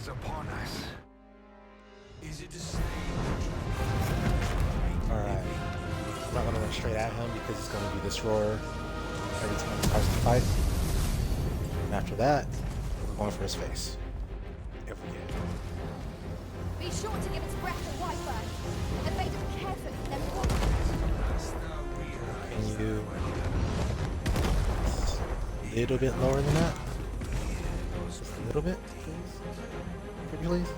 is upon us. Is it the same? Alright. I'm not gonna run straight at him because he's gonna do this roar every time he starts to fight. And after that, we're going for his face. If we get it. Be sure to give its breath a white burn, and made it carefully, then walk. Can you do a little bit lower than that? Just a little bit, please? Pretty please?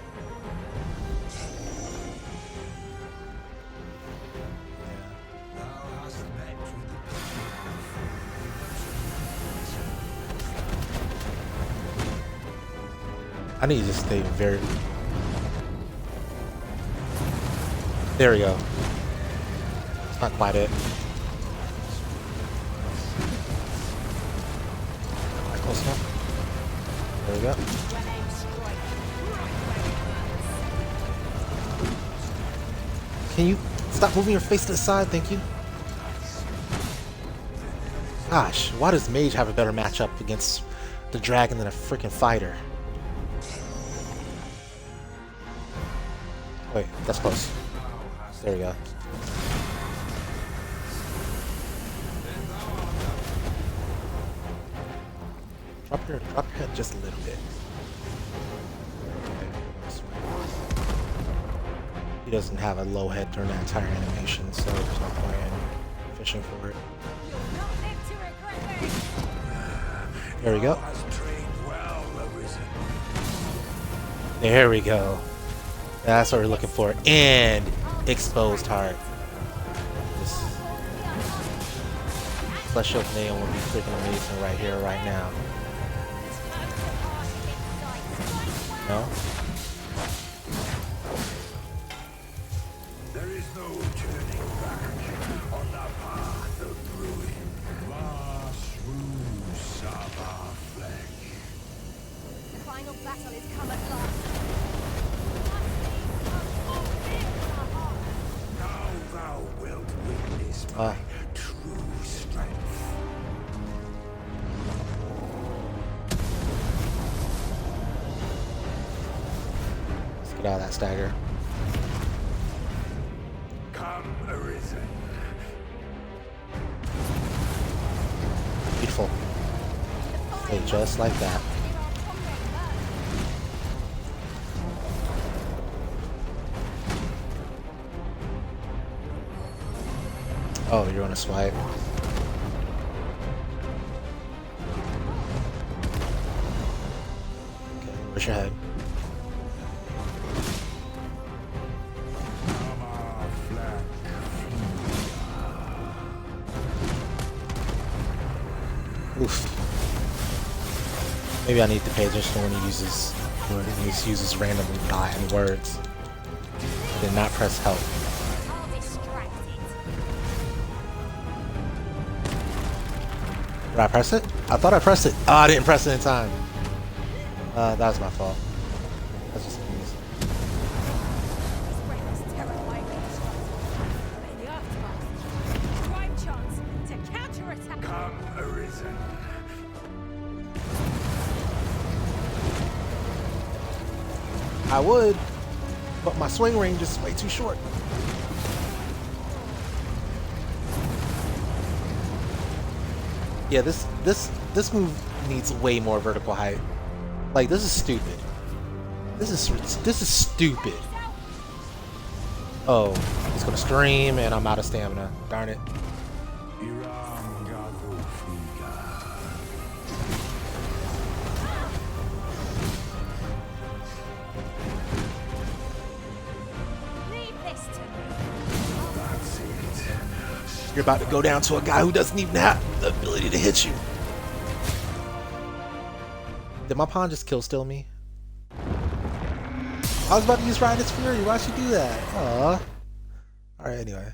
I need to just stay very... There we go. It's not quite it. Not close enough. There we go. Can you stop moving your face to the side? Thank you. Gosh, why does Mage have a better matchup against the dragon than a freaking fighter? Wait, that's close. There we go. Drop your head just a little bit. He doesn't have a low head during that entire animation, so there's no point in fishing for it. There we go. There we go. That's what we're looking for. And exposed heart. This Celestial Nail will be freaking amazing right here, right now. No? There is no turning back on the path of ruin. Mushrooms of our flesh. The final battle is come at last. Now thou wilt witness my true strength. Let's get out of that stagger. Come, Arisen. Beautiful. Stay just like that. Oh, you're on a swipe. Okay, where's your head? Oof. Maybe I need to pay attention when he uses randomly Latin words. I did not press help. Did I press it? I thought I pressed it. Oh, I didn't press it in time. That was my fault. That's just me. Come, Arisen. I would, but my swing range is way too short. Yeah, this move needs way more vertical height. Like, this is stupid. This is stupid. Oh, he's gonna scream and I'm out of stamina. Darn it. You're about to go down to a guy who doesn't even have the ability to hit you. Did my pawn just kill steal me? I was about to use Riotous Fury. Why'd you do that? Aww. Alright, anyway.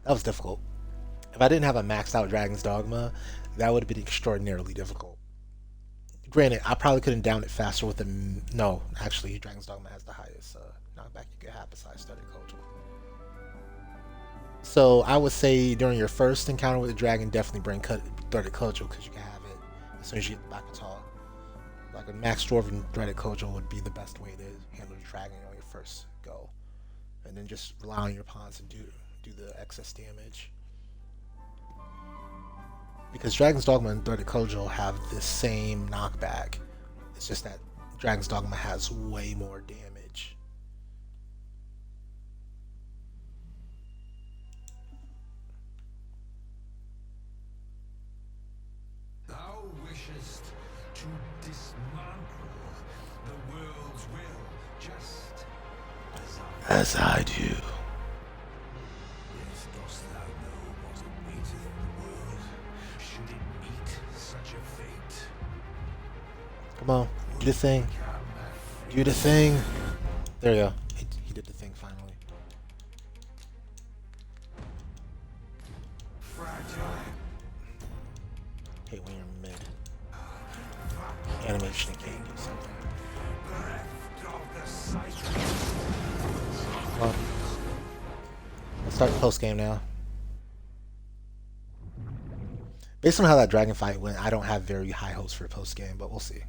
That was difficult. If I didn't have a maxed out Dragon's Dogma, that would have been extraordinarily difficult. Granted, I probably couldn't down it faster with the... No, actually, Dragon's Dogma has the highest knockback you could have besides Studded Cudgel. So I would say during your first encounter with the dragon, definitely bring Studded Cudgel because you can have it as soon as you get the back of tall. like a max dwarven dreaded Kojo would be the best way to handle the dragon on your first go, and then just rely on your pawns to do the excess damage. Because Dragon's Dogma and Dreaded Kojo have the same knockback. It's just that Dragon's Dogma has way more damage. Thou wishest to dismantle the world's will, just As I do. Yet dost thou know what awaiteth the world, should it meet such a fate? Come on, do the thing. Do the thing. There you go. He did the thing finally. Fragile. Hate when you're mid. Animation can't do something. Bereft of the sight. Well, let's start the post game now. Based on how that dragon fight went, I don't have very high hopes for post game, but we'll see.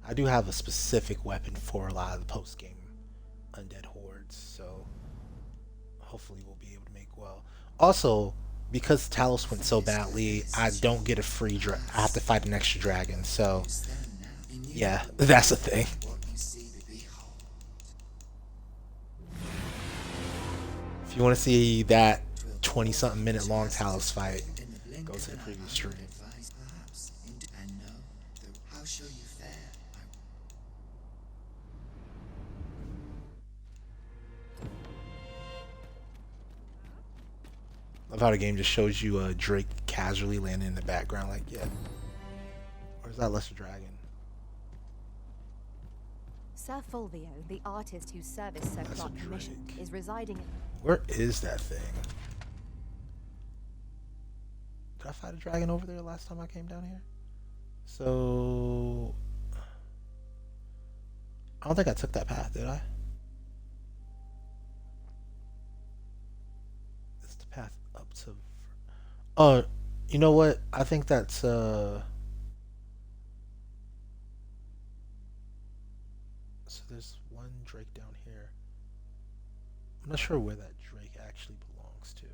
I do have a specific weapon for a lot of the post game undead hordes, so hopefully we'll be able to make well. Also, because Talos went so badly, I don't get a free I have to fight an extra dragon, so yeah, that's a thing. If you want to see that 20-something minute long Talos fight, go to the previous stream. Love how the game just shows you Drake casually landing in the background, like, yeah. Where's that lesser dragon? Sir Fulvio, the artist whose service Sir That's Clark a commissioned, Drake. is residing in... Where is that thing? Did I fight a dragon over there last time I came down here? So... I don't think I took that path, did I? It's the path up to... Oh, you know what? I think that's... So there's one Drake down here. I'm not sure where that Drake actually belongs to.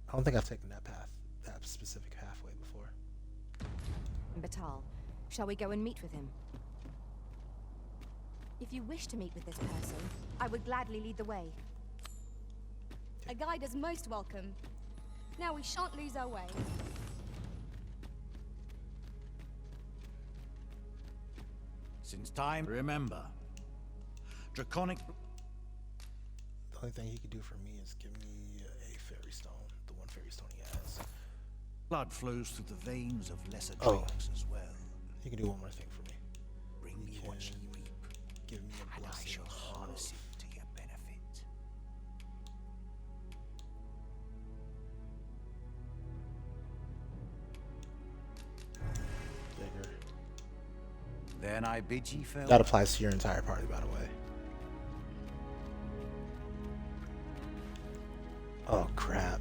I don't think I've taken that path, that specific pathway before. Batal. Shall we go and meet with him? If you wish to meet with this person, I would gladly lead the way. A guide is most welcome. Now we shan't lose our way. Since time, remember. Draconic. The only thing he could do for me is give me a fairy stone, the one fairy stone he has. Blood flows through the veins of lesser Oh. drakes as well. He can do one more thing for me. Bring me He what can ye reap, give me a and I blessing shall harness of it to your benefit. vigor. Then I bid ye farewell. That applies to your entire party, by the way. Oh crap.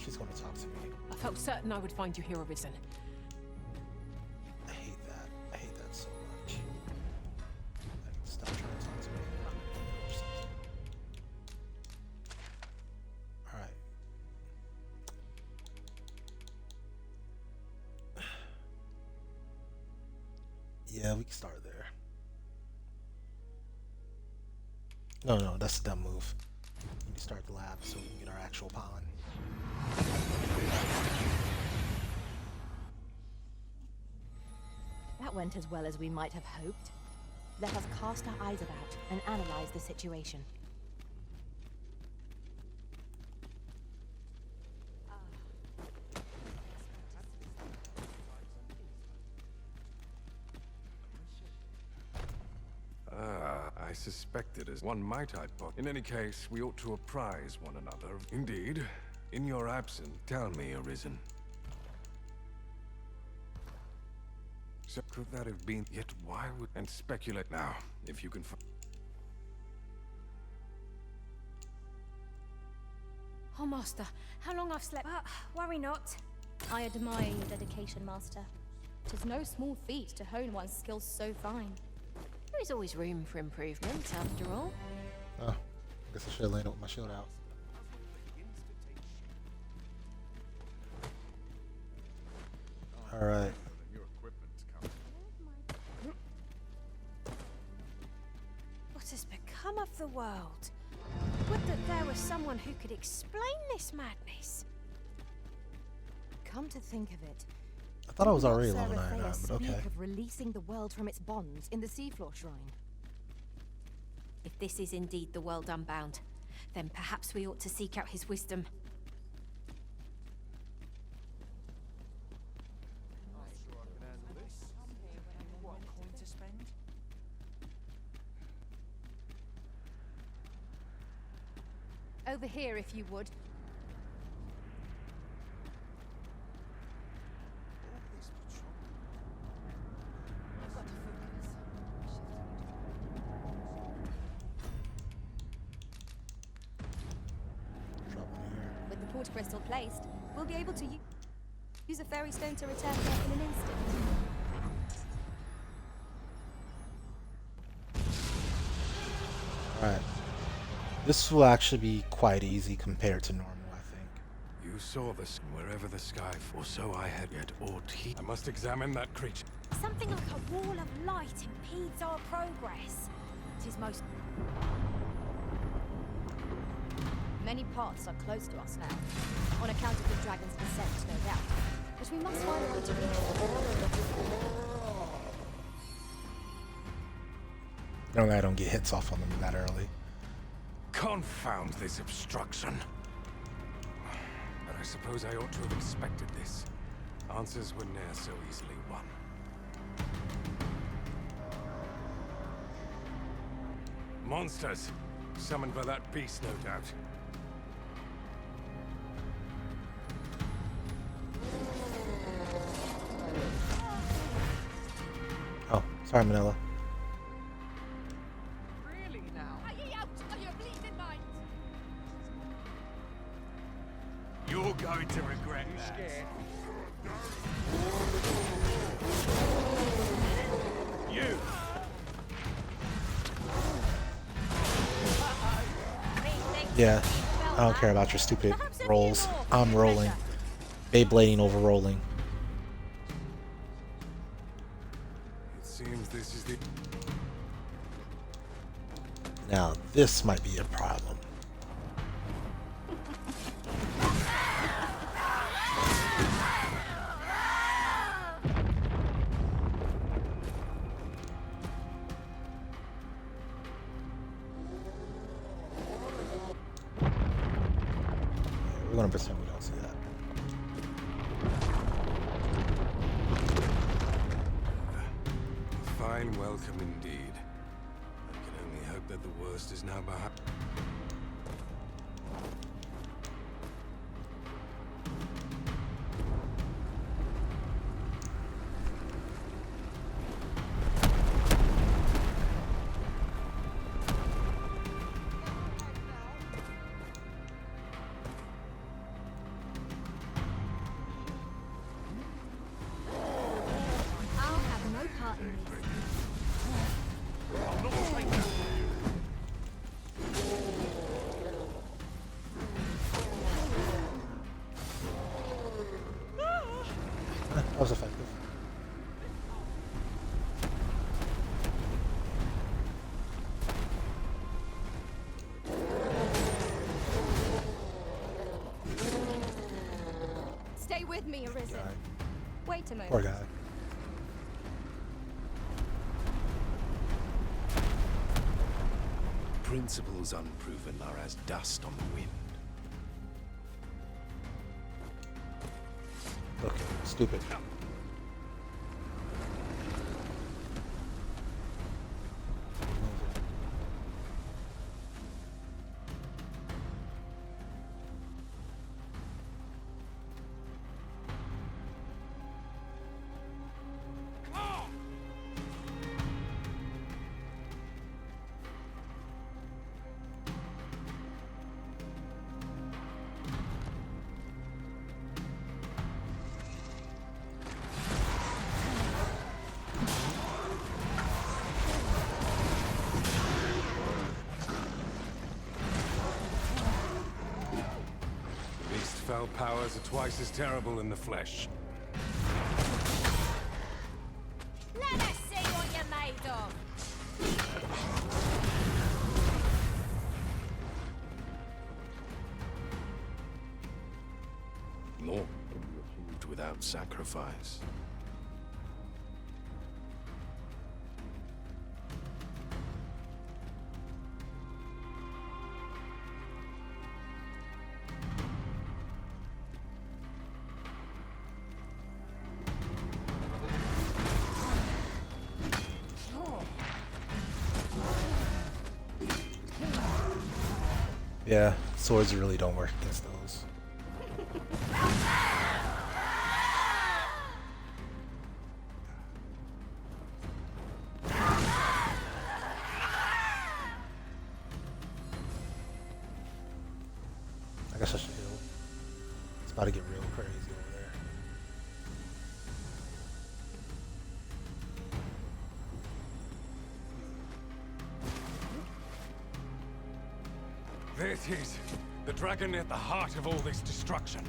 She's gonna talk to me. I felt certain I would find you here, Arisen. I hate that. I hate that so much. Like, stop trying to talk to me. Alright. Yeah, we can start there. No, that's a dumb move. We can start the lab so we can get our actual pollen. That went as well as we might have hoped. Let us cast our eyes about and analyze the situation. I suspected as one might I put. In any case, we ought to apprise one another. Indeed. In your absence, tell me, Arisen. So could that have been? Yet why would... And speculate now, if you can find... Oh, Master, how long I've slept. Worry not. I admire your dedication, Master. 'Tis no small feat to hone one's skills so fine. There is always room for improvement, after all. Oh, I guess I should have landed with my shield out. Alright. What has become of the world? Would that there was someone who could explain this madness. Come to think of it, I thought I was did not already level Zerathea 99, but okay. speak of releasing the world from its bonds in the Seafloor Shrine. If this is indeed the world unbound, then perhaps we ought to seek out his wisdom. Over here, if you would. With the portal crystal placed, we'll be able to use a fairy stone to return back in an instant. Alright. This will actually be quite easy compared to normal, I think. You saw this wherever the sky, for so I had yet aught he. I must examine that creature. Something like a wall of light impedes our progress. 'Tis most... Many paths are closed to us now, on account of the dragon's descent, no doubt. But we must find a way to reach it. Normally I don't get hits off on them that early. Confound this obstruction. But I suppose I ought to have expected this. Answers were ne'er so easily won. Monsters! Summoned by that beast, no doubt. Oh, sorry, Manila. Are ye out of your bleeding mind? You're going to regret that. You! Yeah, I don't care about your stupid rolls. I'm rolling. Beyblading over rolling. It seems this is the... Now, this might be a problem. We're gonna pretend we don't see that. A fine welcome indeed. I can only hope that the worst is now behind. I'll have no part in this. That was effective. Stay with me, Arisen. Alright. Wait a moment. Poor guy. Principles unproven are as dust on the wind. Okay, stupid. foul powers are twice as terrible in the flesh. Let us see what you're made of. Nor can be achieved without sacrifice. Yeah, swords really don't work against those. I guess I should heal. It's about to get real crazy over there. There it is. The dragon at the heart of all this destruction.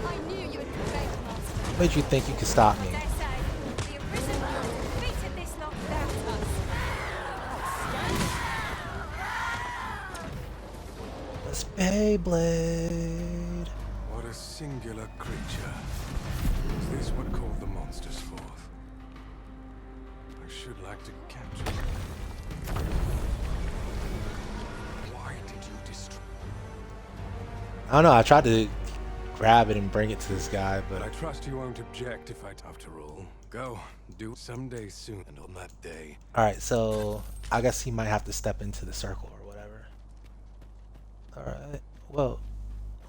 I knew you would prevail, Master. What made you think you could stop me? Dare say, the arisen one defeated this lot without us. This Beyblade. What a singular creature. Is this what called the monsters forth? I should like to capture it. Why did you destroy? I don't know, I tried to grab it and bring it to this guy, But I but trust you won't object if I, after all, go do someday soon, and on that day. alright, so I guess he might have to step into the circle or whatever. Alright, well,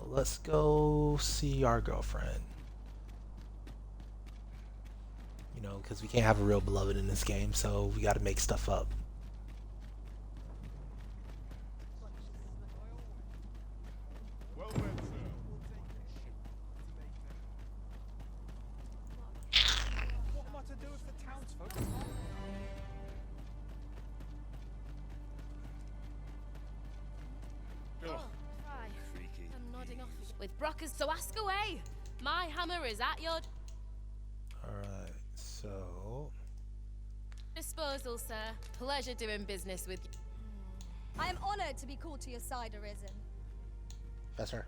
let's go see our girlfriend. You know, because we can't have a real beloved in this game, so we got to make stuff up. What am I to do with the townsfolk? I'm nodding off. With Brockers, so ask away. My hammer is at your Alright, so... disposal, sir. Pleasure doing business with you. I am honored to be called to your side, Arisen. That's her.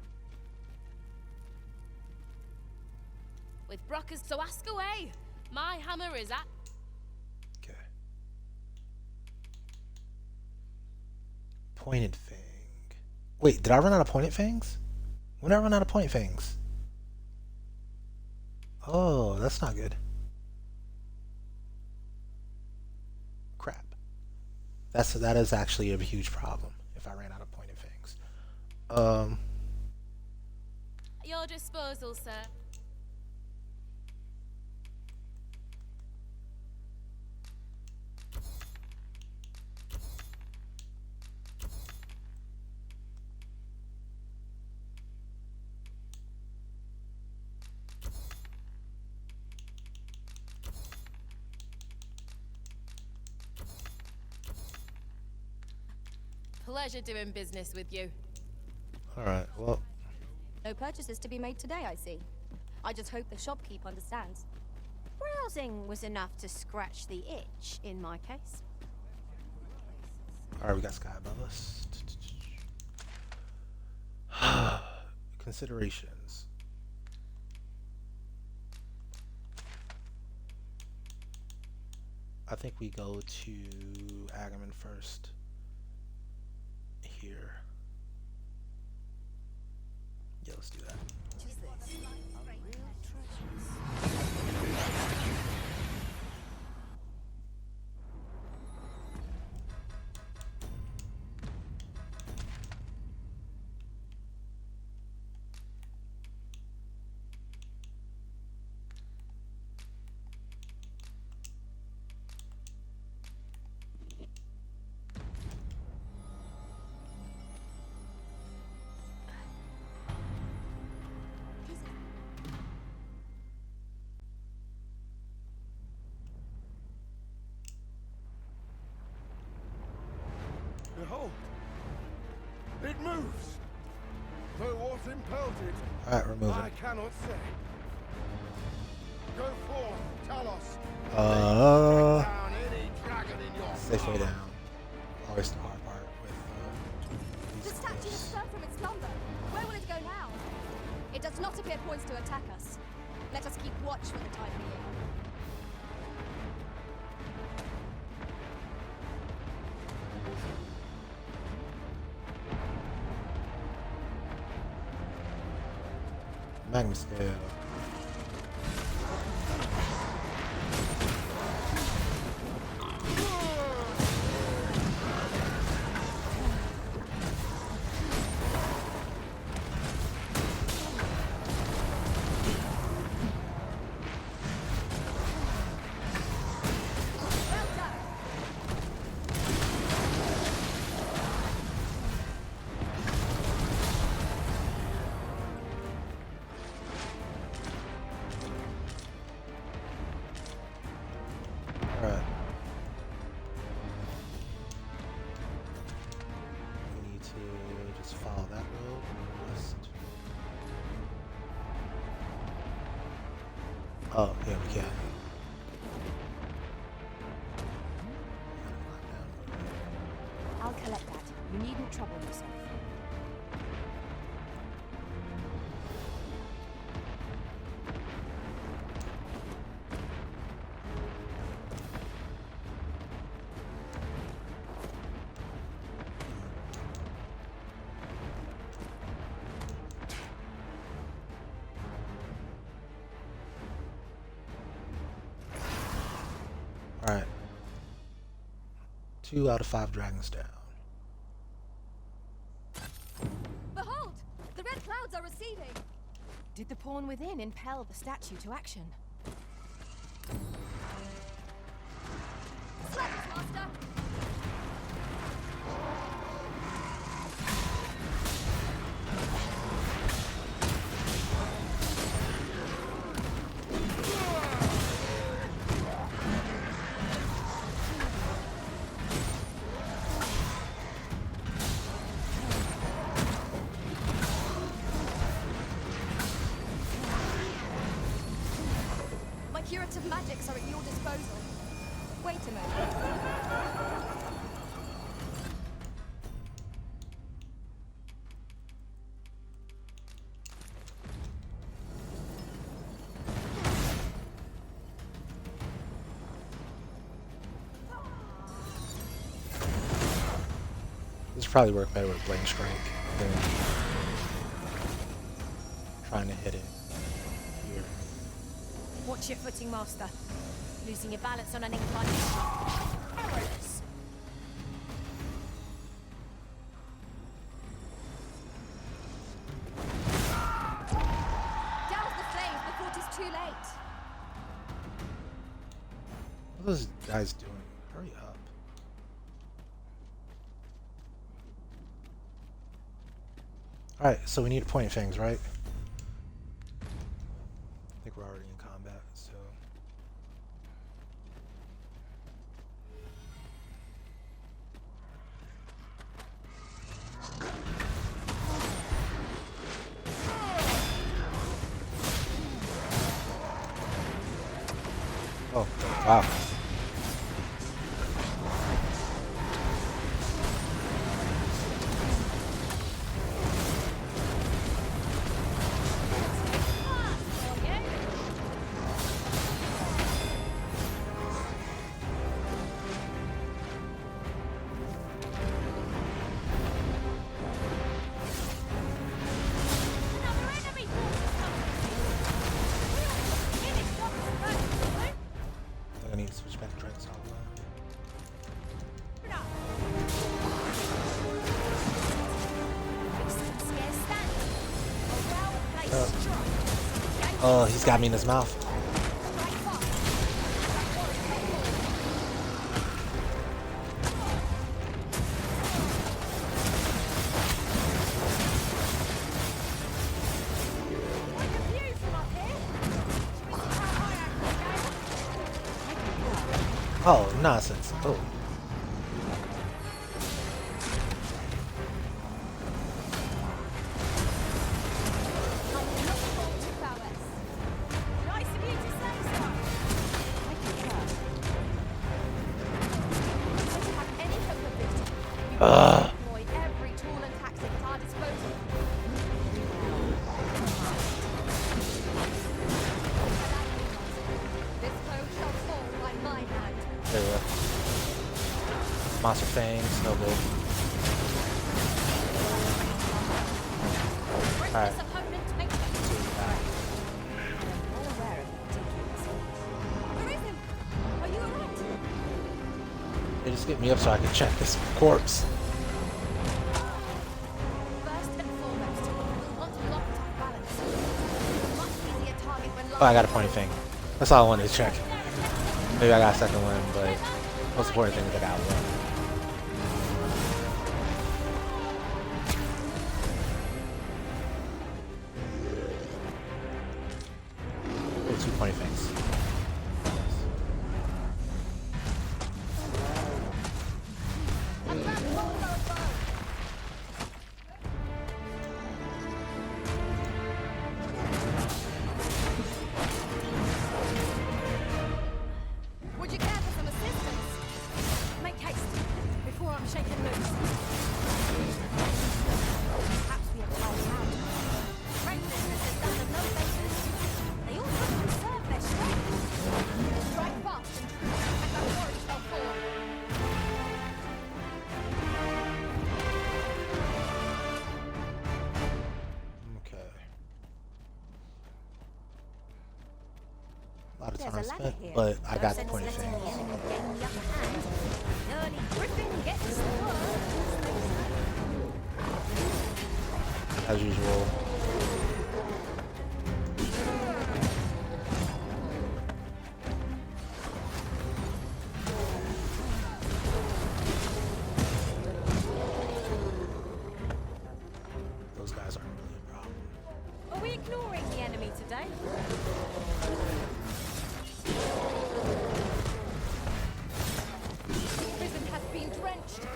With Brockers, so ask away. My hammer is at. Okay. Pointed Fang. Wait, did I run out of Pointed Fangs? When did I run out of Pointed Fangs? Oh, that's not good. Crap. That is actually a huge problem if I ran out of Pointed Fangs. At your disposal, sir. Pleasure doing business with you. Alright, well, No purchases to be made today, I see. I just hope the shopkeep understands. Browsing was enough to scratch the itch, in my case. alright, we got Sky above us. Considerations. I think we go to Agamemnon first. Here. Yeah, let's do that. what impelled it? Alright, remove I it. cannot say. Go forth, Talos. Down any dragon in your Safe way path. down. Always the hard part with The these statue has cliffs. stirred from its slumber. Where will it go now? It does not appear poised to attack us. Let us keep watch for the time being. Magma scale. Well done. Alright. We need to just follow that road. West. Oh, yeah, we can. I'll collect that. You needn't trouble yourself. Alright. 2 out of 5 dragons down. Behold! The red clouds are receding. Did the pawn within impel the statue to action? Slackers, Master! My curative magics are at your disposal. Wait a moment. This would probably work better with Blade Strike than trying to hit it here. Watch your footing, Master. Losing your balance on an incline is perilous. Douse the flames before it is too late. What are those guys doing? Hurry up. Alright, so we need to point things, right? I think we're already in combat, so. Oh, wow. I need to switch back to Dragon Dogma. Oh, he's got me in his mouth. Oh, nonsense. Oh. Monster fangs, no good. Alright. They just get me up so I can check this corpse. Oh, I got a pointy thing. That's all I wanted to check. Maybe I got a second one, but most important thing is I got one. Oh, 2 pointy things. Would you care for some assistance? Make haste before I'm shaken loose. Perhaps we have tied out. Great business is done of no basis. They all have to conserve their strength. Strike fast and true, and that warrior shall fall. Okay. A lot of There's time a ladder spent, here. but I No got the sense pointy letting thing. the enemy gain the upper hand. The early griffin gets the worm, As usual. Those guys aren't really a problem. Are we ignoring the enemy today? Prison has been drenched.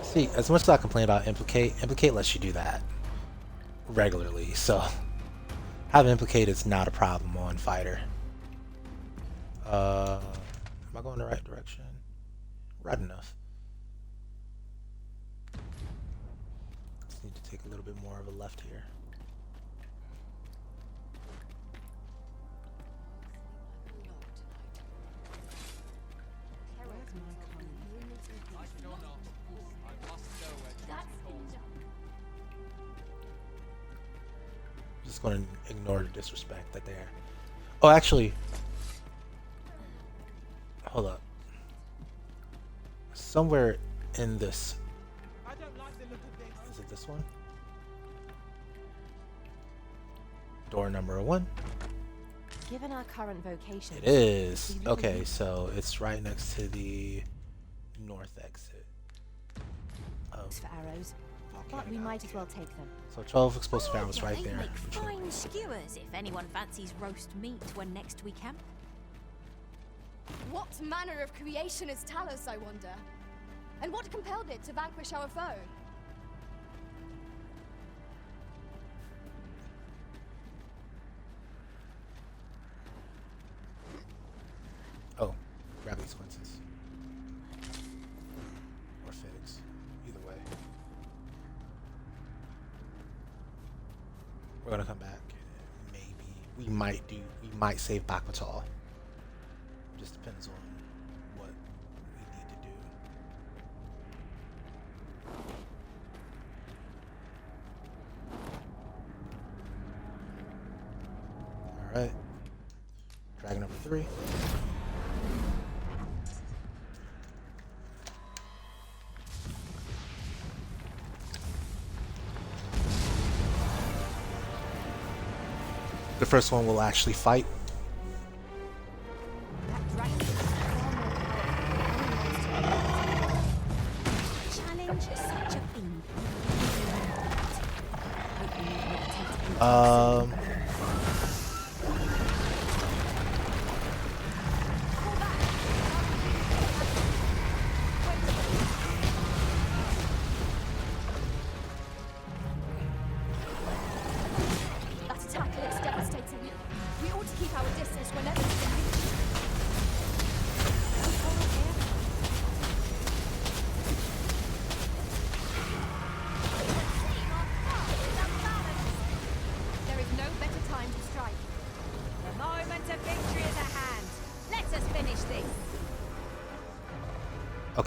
See, as much as I complain about implicate lets you do that regularly, so having implicate is not a problem on fighter. Am I going the right direction? Right enough. Just need to take a little bit more of a left here. Just going to ignore the disrespect that they're. Oh, actually, hold up. Somewhere in this. Is it this one? Door number 1. Given our current vocation, It is. Okay, so it's right next to the north exit. for arrows, but Volcano we might Valley. as well take them. So 12 explosive arrows right They there. make which one- fine skewers if anyone fancies roast meat when next we camp. What manner of creation is Talos, I wonder? And what compelled it to vanquish our foe? Oh, grab these quinces. Or figs. Either way. We're gonna come back. Maybe. We might save Bakwatal. Just depends on what we need to do. Alright. Dragon number 3. The first one will actually fight. That dragon is far more powerful. Challenge such a thing. Hope you not attempt any That attack looks devastating. We ought to keep our distance whenever we can reach. There is no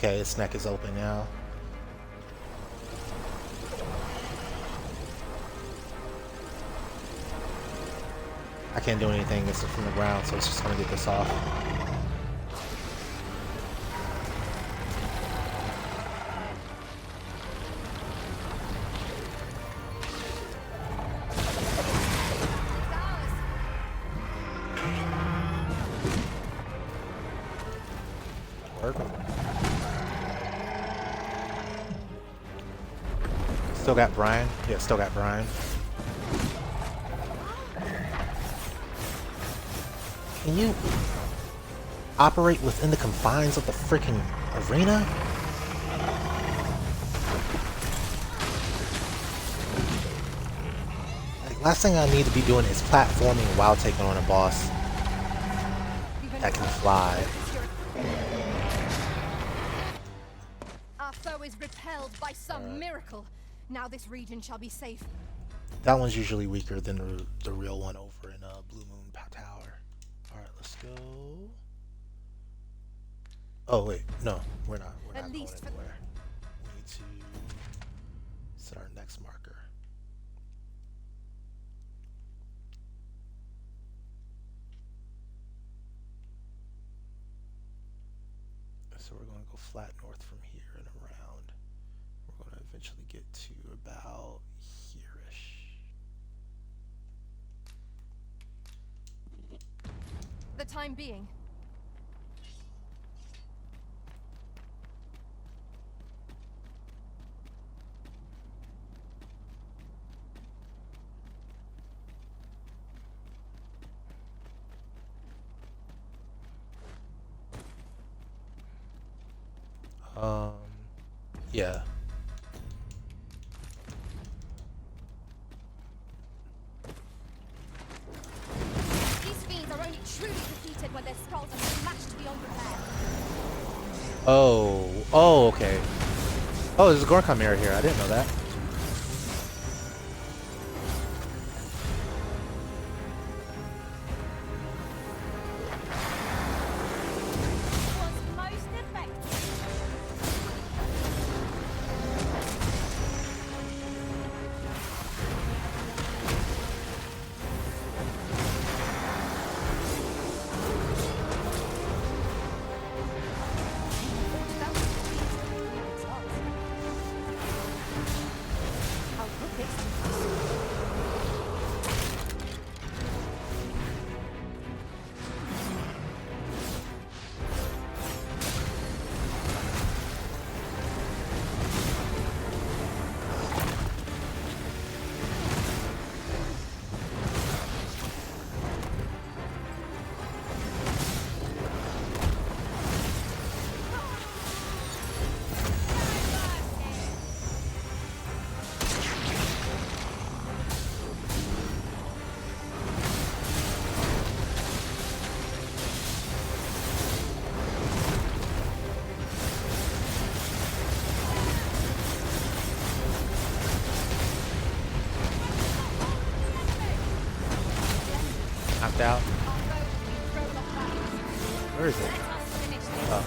Okay, its neck is open now. I can't do anything against it from the ground, so it's just gonna get this off. Still got Brian? Yeah, still got Brian. Can you operate within the confines of the freaking arena? Like, last thing I need to be doing is platforming while taking on a boss that can fly. Our foe is repelled by some miracle. Now this region shall be safe. That one's usually weaker than the real one over in Blue Moon Tower. Alright, let's go. Oh wait, no, we're not going anywhere. We need to set our next marker. So we're going to go flat north from here and around. We're going to eventually get to about here-ish. The time being. Yeah. These fiends are only truly defeated when their skulls are smashed beyond repair. Oh, okay. Oh, there's a Gorkon mirror here. I didn't know that. Knocked out. Where is it? Oh.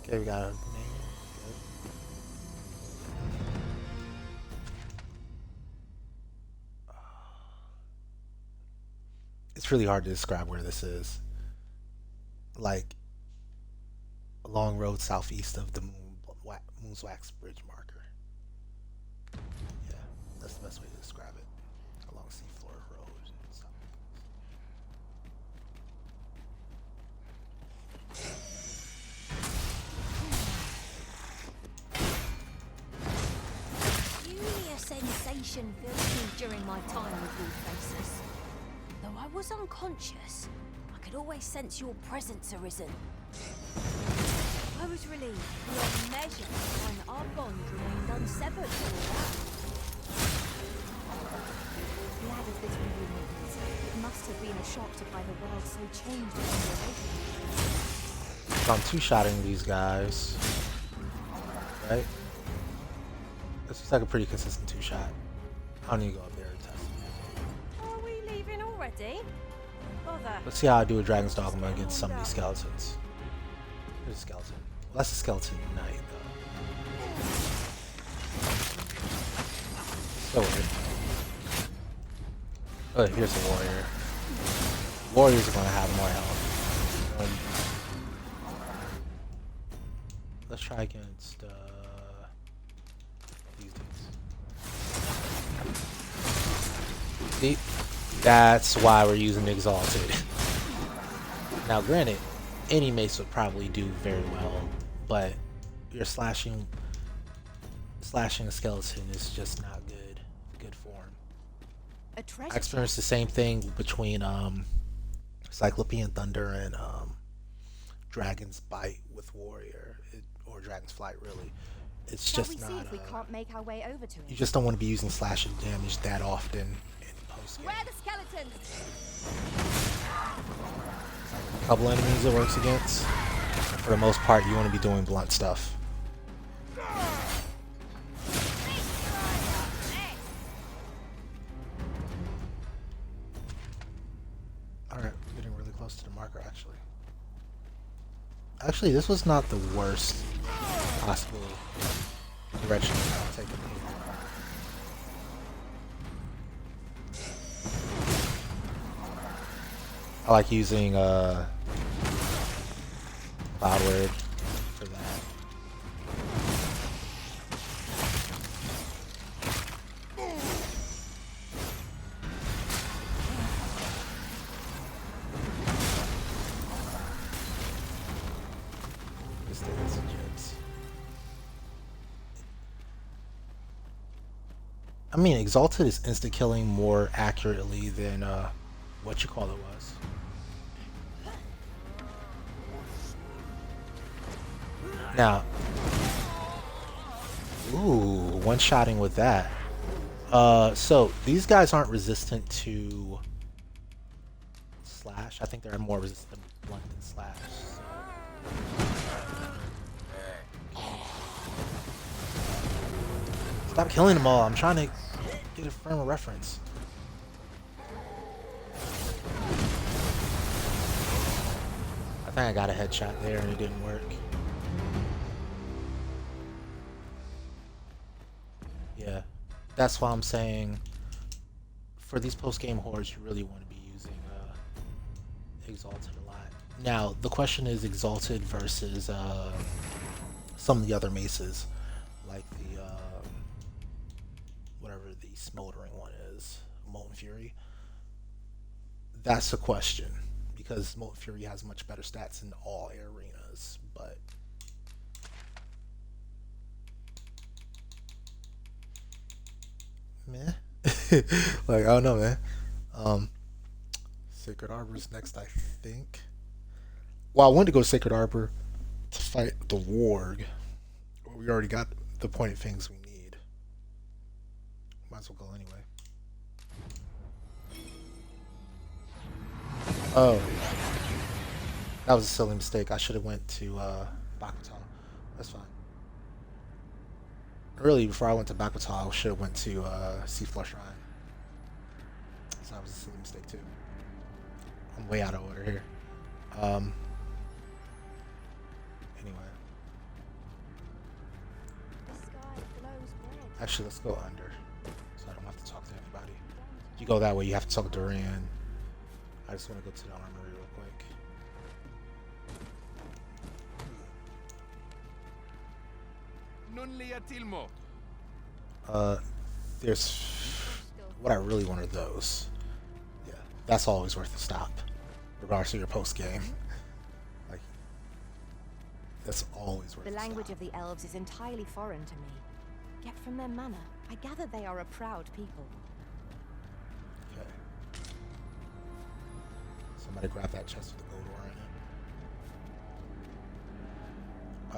Okay, we got a It's really hard to describe where this is. Like a long road southeast of the Moon's Wax Bridge marker. Yeah, that's the best way to describe it. Along Seafloor Road and stuff. Peculiar sensation filled me during my time with you faces. Though I was unconscious, I could always sense your presence arisen. I was relieved beyond measure to find that our bond remained unsevered for all that. Glad of this reunion. must have been a shock to find the world so changed when you awakened. So I'm two-shotting these guys, right? This looks like a pretty consistent two-shot. I don't need to go up there and test it. Are we leaving already? Bother. Let's see how I do with Dragon's Dogma against some of these skeletons. There's a skeleton. Well, that's a skeleton knight, though. So weird. Oh, here's a warrior. Warriors are going to have more health. Let's try against these dudes. See? That's why we're using Exalted. Now, granted, any mace would probably do very well, but you're slashing a skeleton is just not good form. A treasure I experienced the same thing between Cyclopean Thunder and Dragon's Bite with Warrior, or Dragon's Flight, really. It's Shall just we see not. if we can't make our way over to it? You just don't want to be using slashing damage that often in post game. Where are the skeletons? A couple enemies it works against. For the most part, you want to be doing blunt stuff. Alright, getting really close to the marker, actually. Actually, this was not the worst possible direction to take it here. I like using Cloud Word for that. This thing is jets. I mean, Exalted is insta killing more accurately than what you call it was. Now, ooh, one-shotting with that. So these guys aren't resistant to slash. I think they're more resistant to blunt than slash. So. Stop killing them all. I'm trying to get a frame of reference. I think I got a headshot there and it didn't work. Yeah, that's why I'm saying for these post-game hordes, you really want to be using Exalted a lot. Now, the question is Exalted versus some of the other maces, like the whatever the smoldering one is, Molten Fury. That's the question, because Molten Fury has much better stats in all arenas, but meh. Like, I don't know, man. Sacred Arbor's next, I think. Well, I wanted to go Sacred Arbor to fight the Warg. We already got the pointed things we need. Might as well go anyway. Oh. That was a silly mistake. I should have went to Bakutal. That's fine. Really, before I went to Bakutal, I should have went to Seafloor Shrine. So that was a silly mistake too. I'm way out of order here. Anyway. Actually, let's go under, so I don't have to talk to anybody. You go that way, you have to talk to Duran. I just want to go to the armory real quick. Non li attilmo. There's what I really want are those. Yeah, that's always worth a stop, regardless of your post game. Like, that's always worth The a language stop. of the elves is entirely foreign to me. Yet from their manner, I gather they are a proud people. Okay. Somebody grab that chest with the gold ore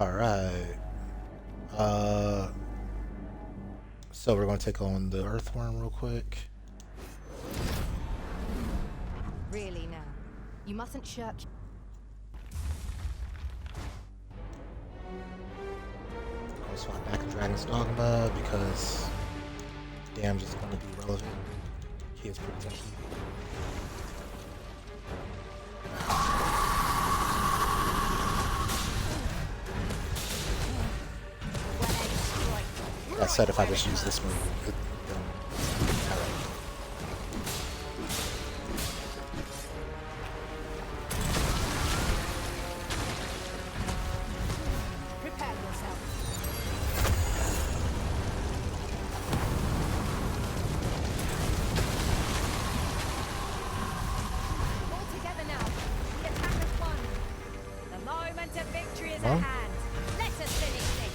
in it. Alright. So we're going to take on the earthworm real quick. You mustn't shirk. I'll swap back to Dragon's Dogma because damage is going to be relevant. He is pretty tanky. That said, if I just use this move, alright. Prepare yourself. All together now. The attack has won. The moment of victory is at hand. Let us finish this.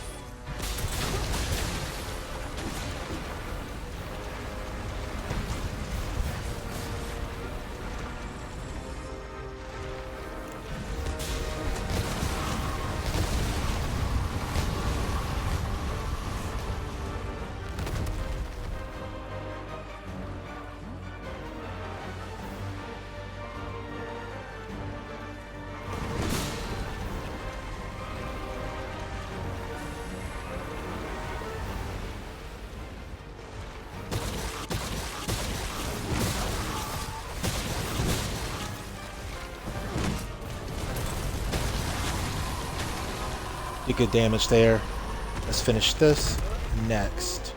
Did good damage there. Let's finish this next.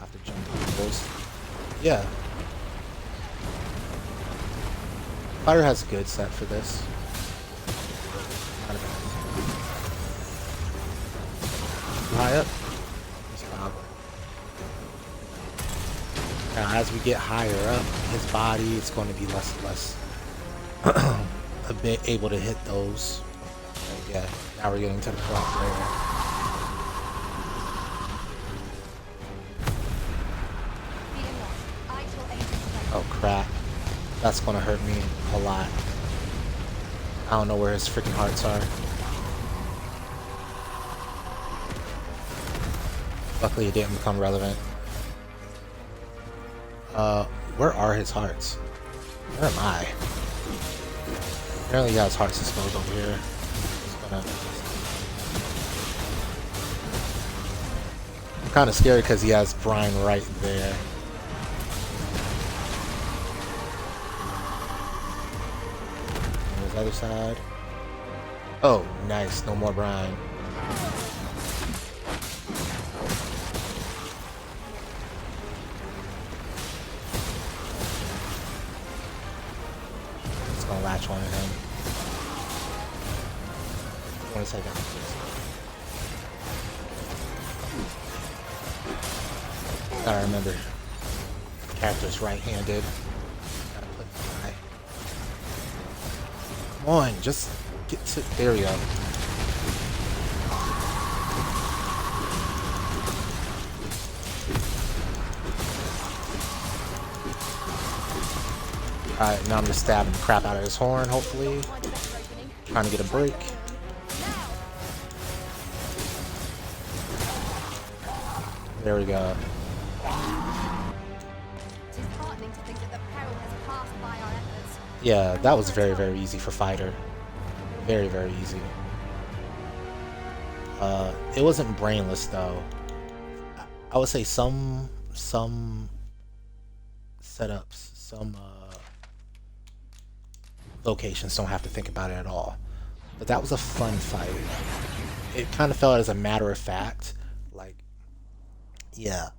Have to jump on those. Yeah. Fire has a good set for this. Not bad. High up. Now, as we get higher up, his body is going to be less and less a bit able to hit those. Like, yeah, now we're getting to the point where oh crap, that's gonna hurt me a lot. I don't know where his freaking hearts are. Luckily it didn't become relevant. Where are his hearts? Where am I? Apparently he has hearts exposed over here. I'm kind of scared because he has brine right there. And his other side. Oh, nice. No more brine. It's gonna latch on to him. One second. Gotta remember, character's right-handed. Gotta put my. Come on, just get to. There we go. Alright, now I'm just stabbing the crap out of his horn, hopefully. Trying to get a break. There we go. Yeah, that was very, very easy for fighter. Very, very easy. It wasn't brainless though. I would say some setups, some locations don't have to think about it at all. But that was a fun fight. It kind of felt as a matter of fact, like, yeah,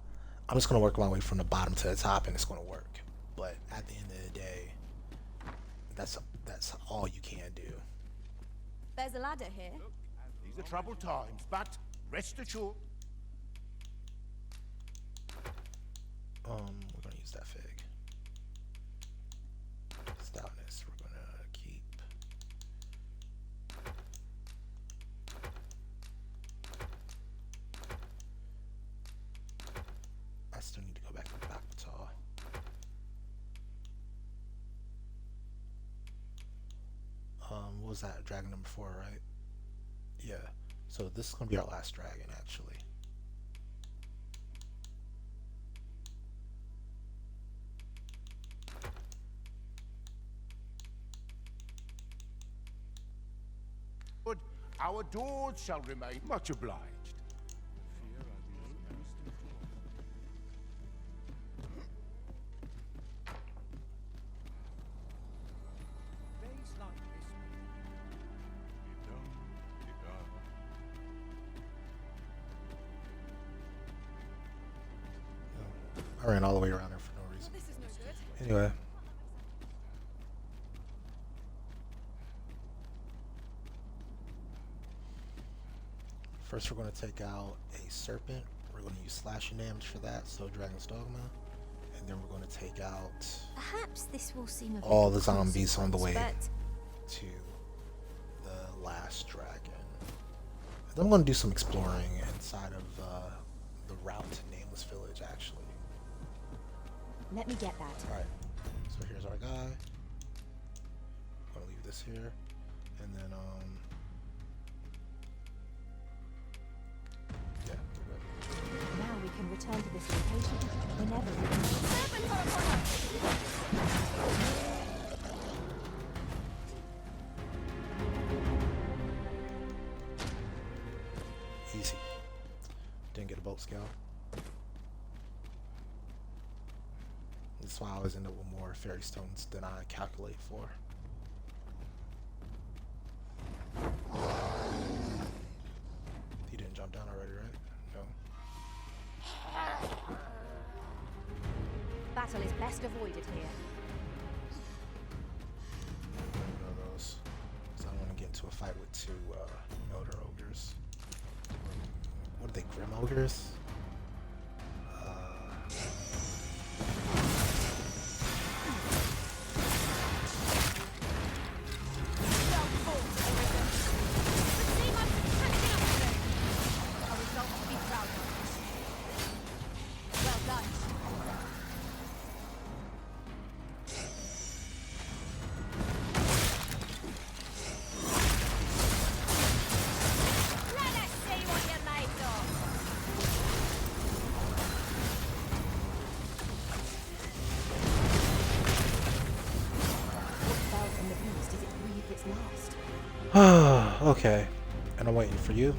I'm just gonna work my way from the bottom to the top, and it's gonna work. But at the end of the day, that's all you can do. There's a ladder here. These are troubled times, but rest assured. We're gonna use that fig. Stoutness, we're gonna keep. I still need to go back to the Dogma. What was that? Dragon number 4, right? Yeah. So this is gonna be our last dragon, actually. Our doors shall remain. Much obliged. I ran all the way around there for no reason. Anyway. First we're going to take out a serpent. We're going to use slashing damage for that, so Dragon's Dogma. And then we're going to take out Perhaps this will seem a all bit the zombies on the way consequence, to the last dragon. And then I'm going to do some exploring inside of the route to Nameless Village, actually. Let me get that. Alright, so here's our guy. I'm going to leave this here. And then, yeah, we're good. Now we can return to this location whenever we want. Serpents are upon us! Easy. Didn't get a bolt scale. That's why I always end up with more fairy stones than I calculate for. He didn't jump down already, right? No. Battle is best avoided here. One of those. So I don't want to get into a fight with two elder ogres. What are they, grim ogres? Okay, and I'm waiting for you.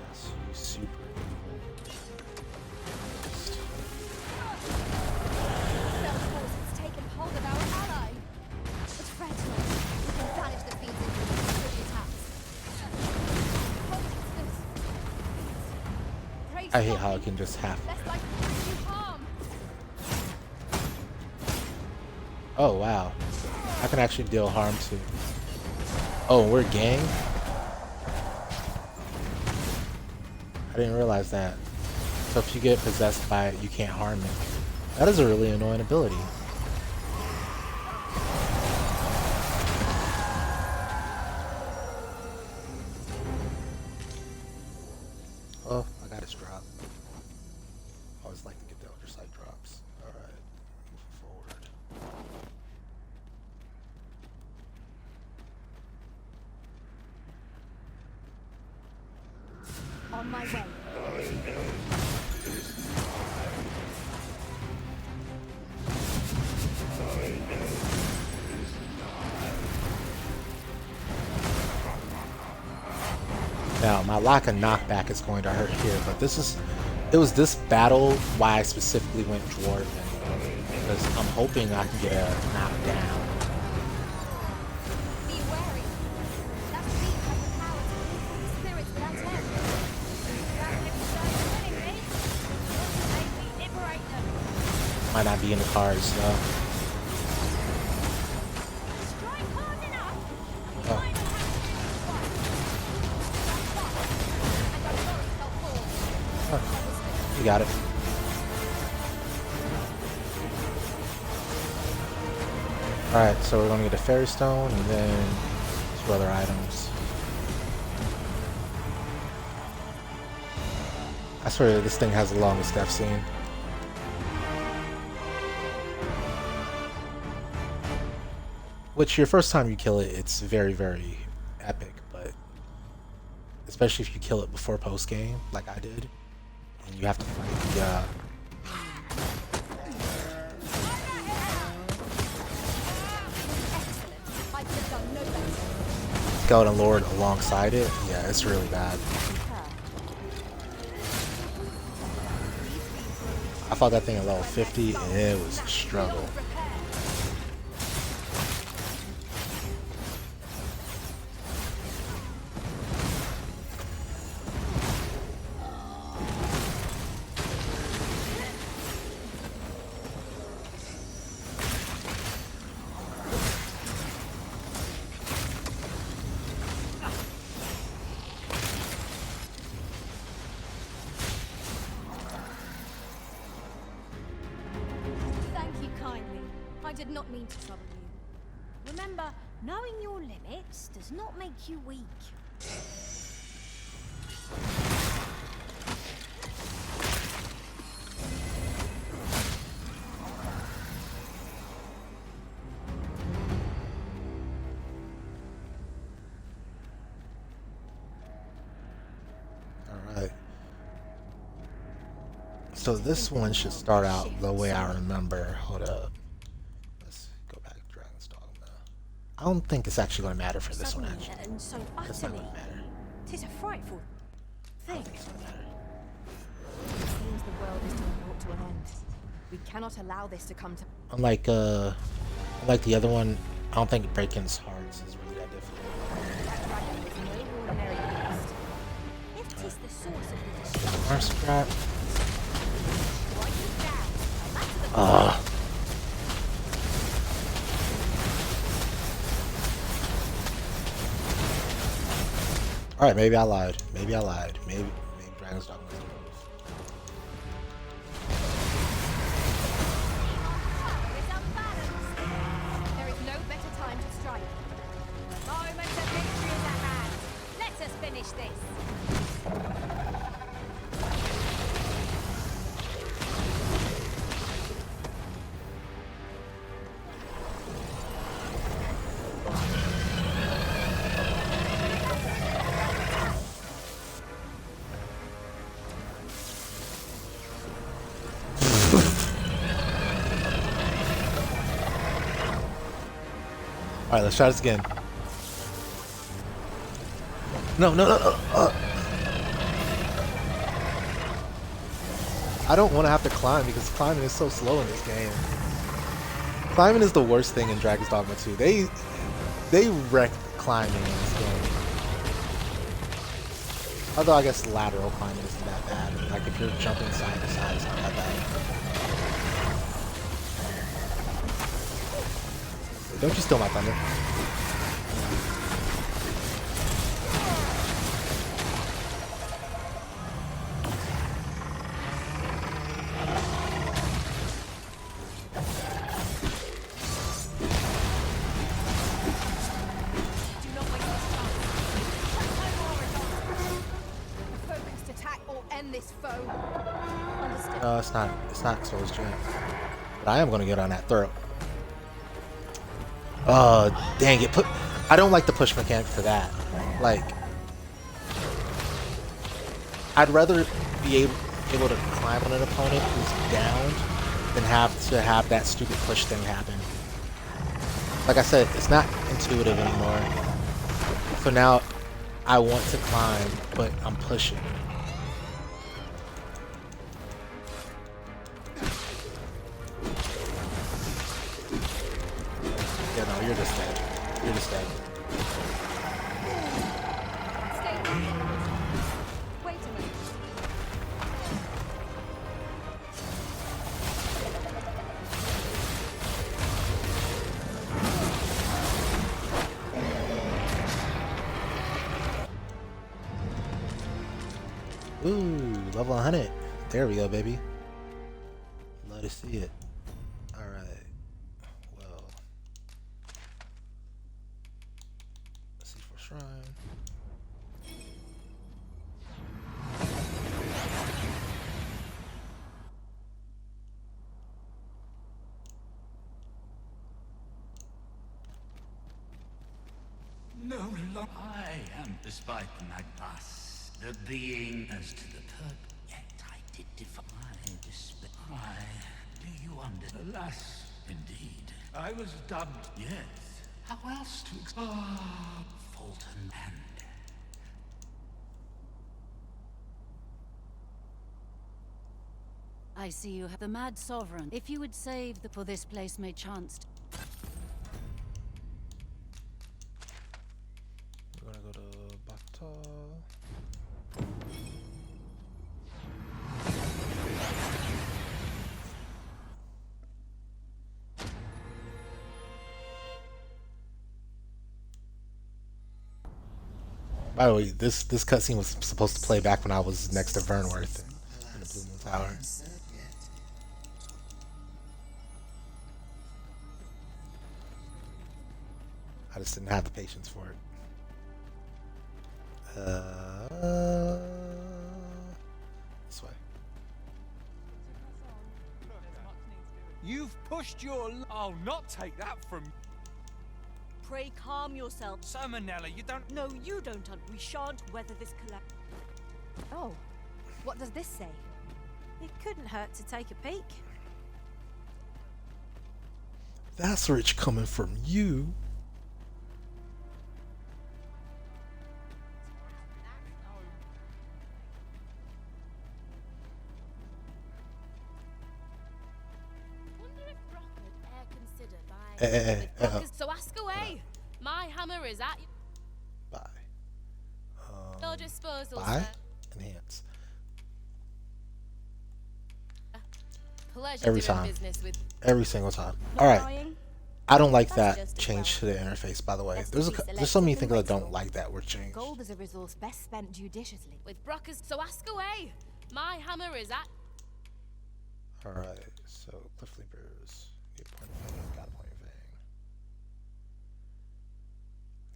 Yes, you super evil. Force has taken hold of our ally. But fret not, we can banish the fiends into the attacks. I hate how it can just happen. Less likely to bring you harm. Oh wow, I can actually deal harm too. Oh, we're a gang? I didn't realize that. So if you get possessed by it, you can't harm it. That is a really annoying ability. Oh, I got his drop. I always like to get the Elder Sight drops. Alright, moving forward. On my way. Now, my lack of knockback is going to hurt here, but it was this battle why I specifically went Dwarven, because I'm hoping I can get a knockdown. Be wary. That beast has the power to release spirits without end. Might not be in the cards, though. Strike hard enough. Oh. You got it. Alright, so we're going to get a fairy stone and then 2 other items. I swear this thing has the longest death scene. Which, your first time you kill it, it's very, very epic, but especially if you kill it before post-game, like I did, and you have to fight the, I could have done no better. Skeleton Lord alongside it, yeah, it's really bad. I fought that thing at level 50 and it was a struggle. I did not mean to trouble you. Remember, knowing your limits does not make you weak. Alright. So this one should start out the way I remember. Hold up. Let's go back to Dragon's Dogma. I don't think it's actually going to matter for this one, actually. And so It's not utterly, going to matter. 'tis a frightful I don't thing. think it's going to matter. It seems the world is to be brought to an end. We cannot allow this to come to... Unlike the other one, I don't think breaking hearts is really that difficult. That dragon was no ordinary beast. If 'tis the source of the destruction, Arm strap. write it down. A matter of Ah. Alright, maybe I lied. Maybe Dragon's Dogma is the move. It's unbalanced. There is no better time to strike. The moment of victory is at hand. Let us finish this. Alright, let's try this again. No. I don't want to have to climb because climbing is so slow in this game. Climbing is the worst thing in Dragon's Dogma 2. They wrecked climbing in this game. Although I guess lateral climbing isn't that bad. Like if you're jumping side to side, it's not that bad. Don't you steal my thunder. Do not waste this time. Take no more advantage. Focused attack or end this foe. understood. No, it's not exposed yet. But I am gonna get on that throat. Oh, dang it. I don't like the push mechanic for that. Like, I'd rather be able to climb on an opponent who's downed than have to have that stupid push thing happen. Like I said, it's not intuitive anymore. So now I want to climb, but I'm pushing. Yeah, no, you're just dead. You're just dead. Stay with me. Wait a minute. Ooh, level 100. There we go, baby. Love to see it. Alright. Well. Let's see for shrine. No longer. I am, despite the Magmas, the being as to the purpose. Yet I did defy despair. Do you understand? Alas, indeed. I was dubbed, yes. How else to for Sultan and I see you have the Mad Sovereign. If you would save the for this place may chance to We're gonna go to Bata. By the way, this cutscene was supposed to play back when I was next to Vernworth in the Blue Moon Tower. I just didn't have the patience for it. This way. You've pushed your... I'll not take that from... Pray calm yourself. So, Manella, you don't... No, you don't. We shan't weather this collapse. Oh, what does this say? It couldn't hurt to take a peek. That's rich coming from you. Wonder if Brock would e'er consider buying with Brockers, so ask away. My hammer is at Bye. your disposal, Bye. sir. Enhance. Pleasure Every doing time. business with Every single time. Not Alright. lying? I don't like That's that just as change to the interface, by the way. Let's There's be there's so many selective things I and don't wasteful. like that were changed. Gold is a resource best spent judiciously. with Brockers, so ask away. My hammer is at Alright, so Cliff Leapers. Get a point of fame. Got a point of fame.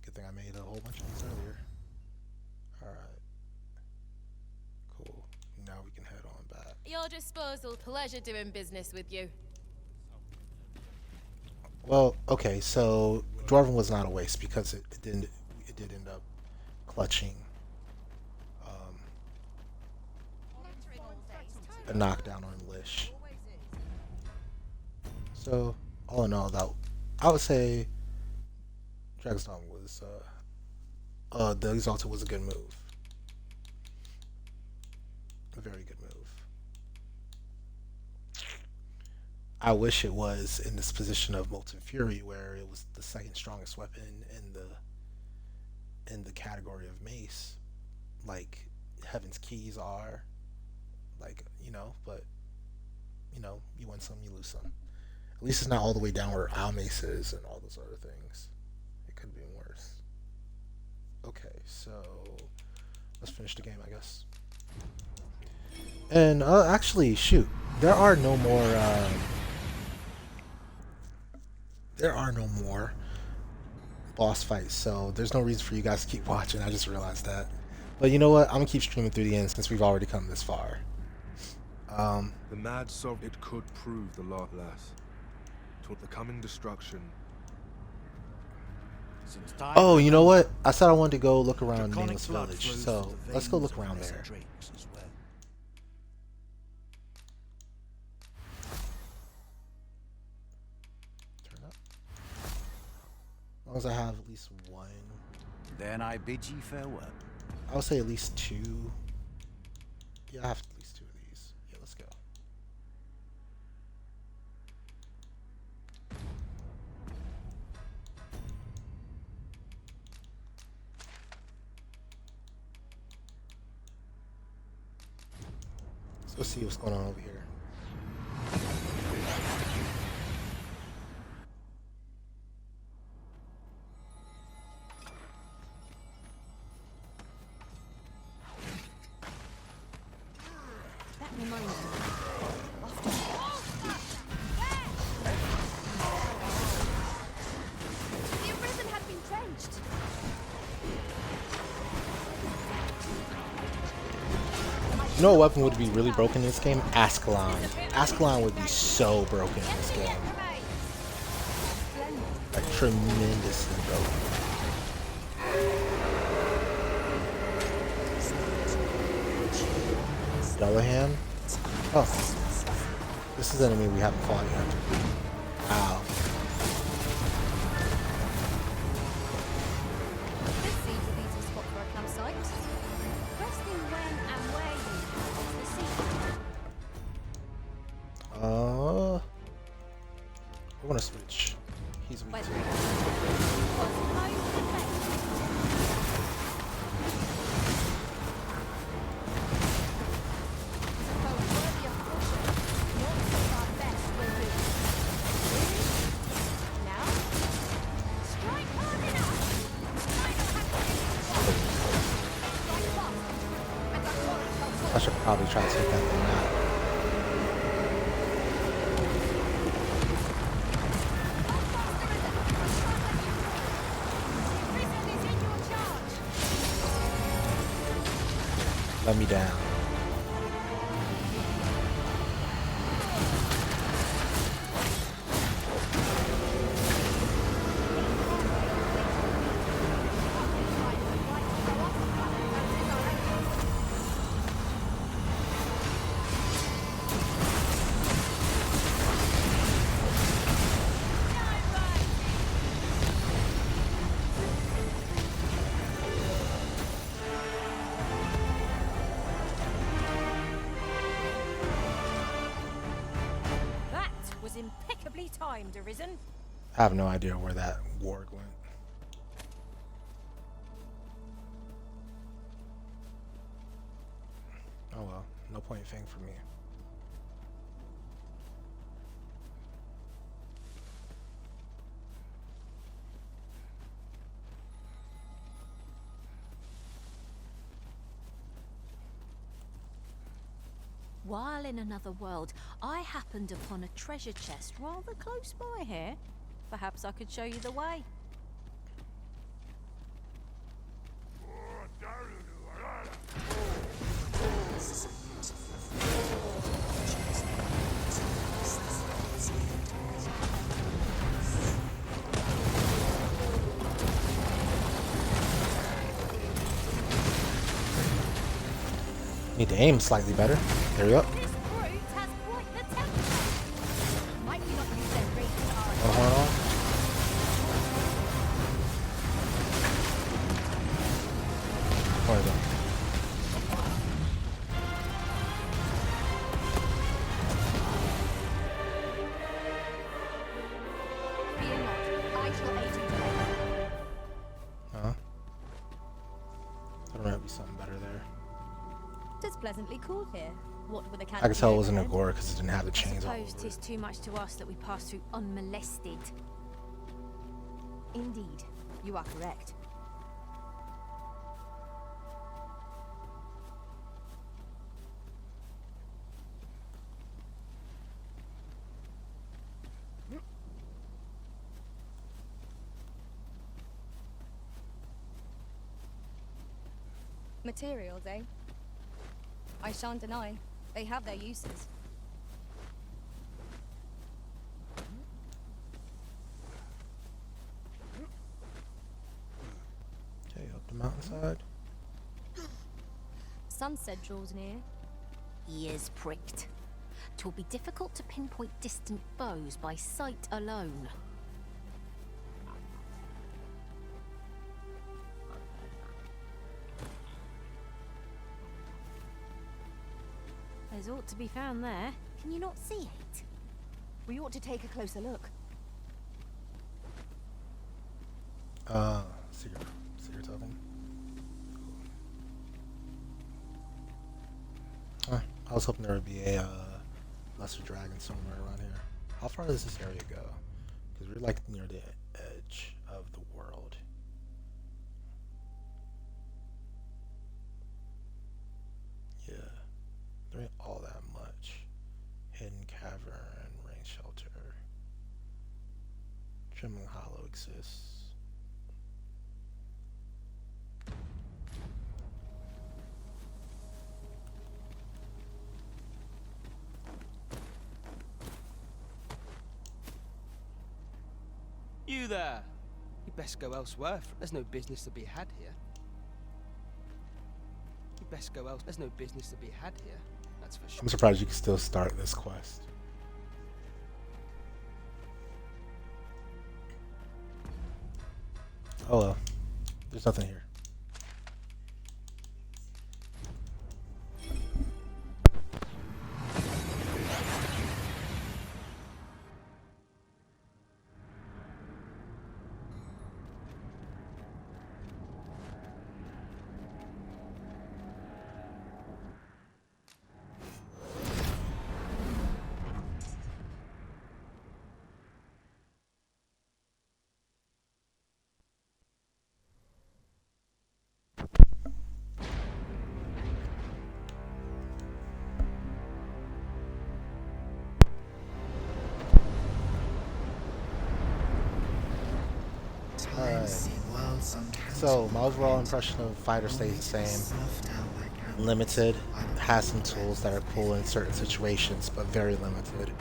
Good thing I made a whole bunch of these earlier. Alright. Cool. Now we can head on back. your disposal. Pleasure doing business with you. Well, okay, so Dwarven was not a waste because it did end up clutching a knockdown on Lish. So all in all, that I would say Dragon's Dogma was the Exalted was a good move. A very good move. I wish it was in this position of Molten Fury where it was the second strongest weapon in the category of mace. Like Heaven's Keys are. Like, but you win some, you lose some. At least it's not all the way down where Owl Mace is and all those other things. It could have been worse. Okay, so let's finish the game, I guess. And actually, shoot, there are no more boss fights, so there's no reason for you guys to keep watching. I just realized that. But you know what? I'm gonna keep streaming through the end since we've already come this far. The Mad Sovereign, it could prove the last. Toward the coming destruction. Oh, you know what? I said I wanted to go look around Nameless Village, so let's go look around there. Turn up. As long as I have at least one. Then I bid ye farewell. I would say at least two. Yeah, I have at least two of these. Yeah, let's go. Let's go see what's going on over here. That reminds me. The arisen had been drenched. You know what weapon would be really broken in this game? Ascalon. Ascalon would be so broken in this game. Like, tremendously broken. Dullahan? Oh. This is an enemy we haven't fought yet. Wow. This I want to switch. He's weak too. I should probably try to take that thing out. Let me down. Impeccably timed, Arisen. I have no idea where that warg went. Oh well, no point thing for me. While in another world, I happened upon a treasure chest rather close by here. Perhaps I could show you the way. Need to aim slightly better. There we go. Hold on. Where is it? Huh? There might be something better there. It's pleasantly cool here. What with a I could tell it wasn't a gore because it didn't have the chains all I suppose over it's it. too much to ask that we pass through unmolested. Indeed, you are correct. Materials, eh? I shan't deny. They have their uses. Okay, up the mountainside. Sunset draws near. Ears pricked. 'Twill be difficult to pinpoint distant foes by sight alone. There's ought to be found there. Can you not see it? We ought to take a closer look. Secret token. I was hoping there would be a lesser dragon somewhere around here. How far does this area go? Because we're like near the edge of the world. Yeah, there ain't all that much. Hidden cavern, rain shelter. Trembling Hollow exists. You there! You best go elsewhere. There's no business to be had here. You best go else. There's no business to be had here. That's for sure. I'm surprised you can still start this quest. Oh well. There's nothing here. Alright. So, my overall impression of Fighter stays the same. Limited. Has some tools that are cool in certain situations, but very limited.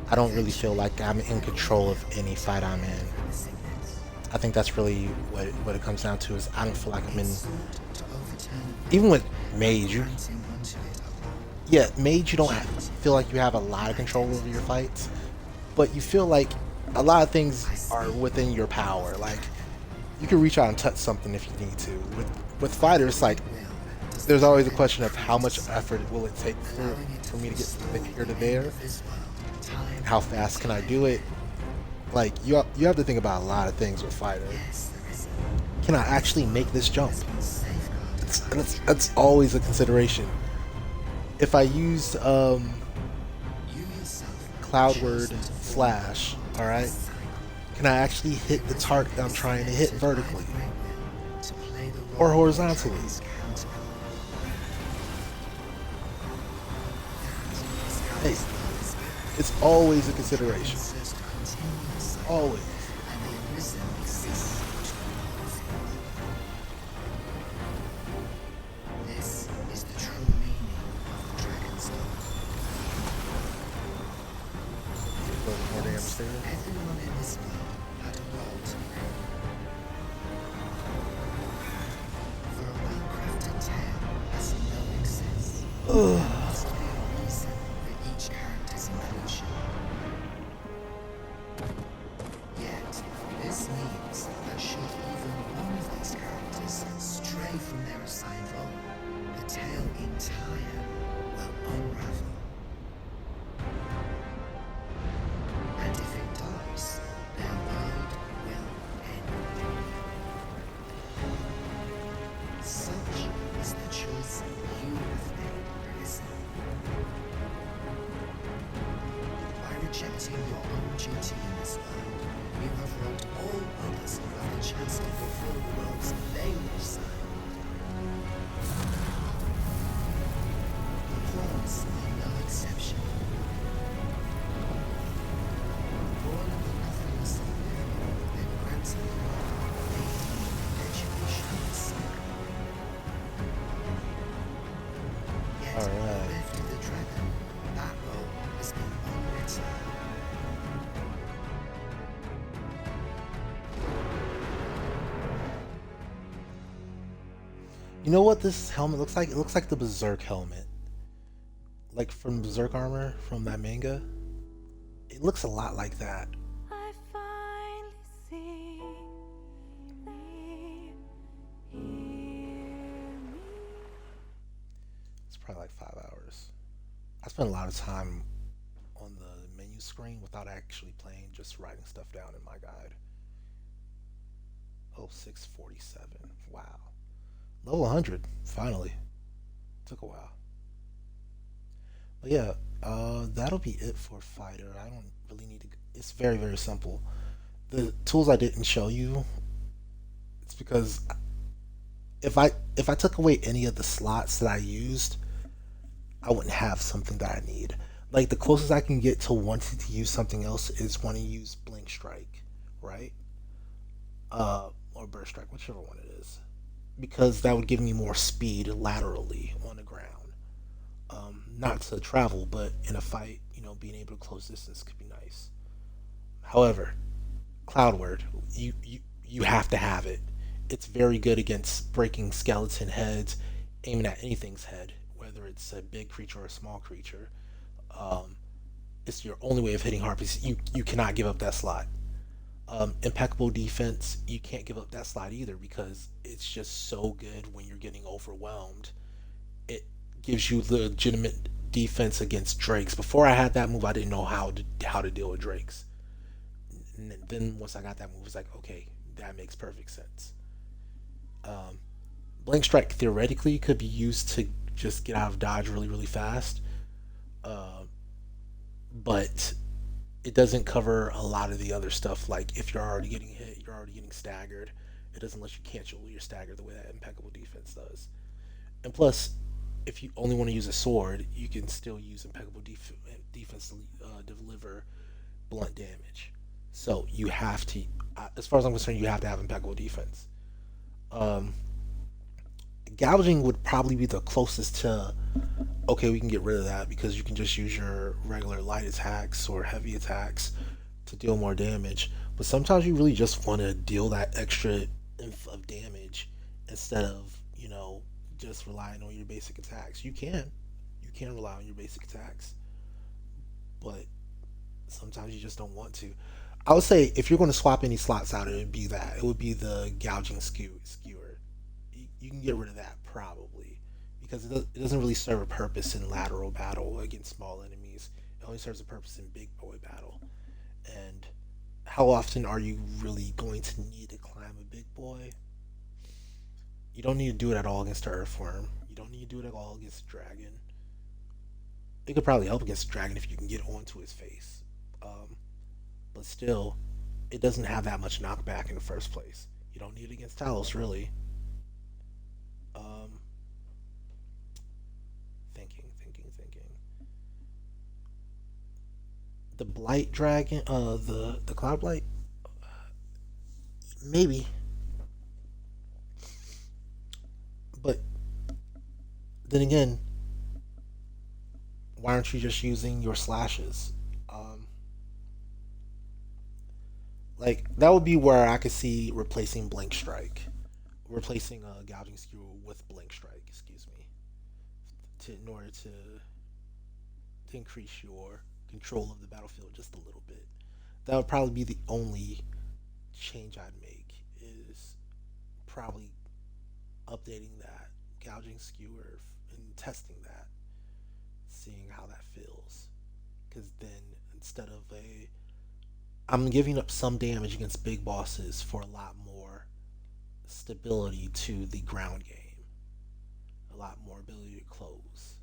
I don't really feel like I'm in control of any fight I'm in. I think that's really what it comes down to is I don't feel like I'm in. Even with Mage, Mage, you don't feel like you have a lot of control over your fights, but you feel like a lot of things are within your power. Like you can reach out and touch something if you need to. With fighters, like there's always a question of how much effort will it take for me to get from here to there, and how fast can I do it. Like you have to think about a lot of things with fighter. Can I actually make this jump? That's always a consideration. If I use Cloudward Flash, alright, can I actually hit the target that I'm trying to hit vertically? Or horizontally? Hey, it's always a consideration. Always. This is the true meaning of Dragon's Dogma. Everyone in this world had a role to play. For a well-crafted tale has no excess. There must be a reason for each character's inclusion. Yet, this means that should even one of these characters stray from their assigned role, the tale entire will unravel. And if it does, their world will end. Such is the choice you have made, Prison. By rejecting your own duty in this world, you have robbed all others of the chance to fulfill the roles they were assigned. The pawns are no exception. Born of the nothingness of living, they were granted the perpetuation of the cycle. Yet, left to the dragon, that role has been unwritten. You know what this helmet looks like? It looks like the Berserk helmet. Like from Berserk armor from that manga. It looks a lot like that. I finally see me, hear me. It's probably like 5 hours. I spent a lot of time on the menu screen without actually playing, just writing stuff down in my guide. Oh, 647. Wow. Level 100, finally. Took a while. But yeah, that'll be it for Fighter. I don't really need to. It's very, very simple. The tools I didn't show you, it's because if I took away any of the slots that I used, I wouldn't have something that I need. Like the closest I can get to wanting to use something else is when I use Blink Strike, right? Or Burst Strike, whichever one it is, because that would give me more speed laterally on the ground. Not to travel, but in a fight, being able to close distance could be nice. However, Cloudward, you have to have it. It's very good against breaking skeleton heads, aiming at anything's head, whether it's a big creature or a small creature. It's your only way of hitting harpies. You cannot give up that slot. Impeccable defense, you can't give up that slot either because it's just so good when you're getting overwhelmed. It gives you legitimate defense against drakes. Before I had that move, I didn't know how to deal with drakes. And then once I got that move, it's like, okay, that makes perfect sense. Blank Strike theoretically could be used to just get out of dodge really, really fast. But it doesn't cover a lot of the other stuff. Like if you're already getting hit, you're already getting staggered. It doesn't let you cancel your stagger the way that impeccable defense does. And plus, if you only want to use a sword, you can still use impeccable defense to deliver blunt damage. So you have to As far as I'm concerned, you have to have impeccable defense. Um, Gouging would probably be the closest to okay, we can get rid of that because you can just use your regular light attacks or heavy attacks to deal more damage. But sometimes you really just want to deal that extra of damage instead of, just relying on your basic attacks. You can rely on your basic attacks, but sometimes you just don't want to. I would say if you're going to swap any slots out, it would be that. It would be the gouging skewer. You can get rid of that probably because it doesn't really serve a purpose in lateral battle against small enemies. It only serves a purpose in big boy battle. And how often are you really going to need to climb a big boy? You don't need to do it at all against the earthworm. You don't need to do it at all against the dragon. It could probably help against the dragon if you can get onto his face. But still, it doesn't have that much knockback in the first place. You don't need it against Talos, really. Um, thinking. The Blight Dragon, the Cloud Blight, maybe. But then again, why aren't you just using your slashes? Um, like that would be where I could see replacing Blink Strike, replacing Gouging Skewer with Blink Strike. Excuse me, in order to increase your control of the battlefield just a little bit. That would probably be the only change I'd make is probably updating that gouging skewer and testing that, seeing how that feels. Because then instead of I'm giving up some damage against big bosses for a lot more stability to the ground game, a lot more ability to close.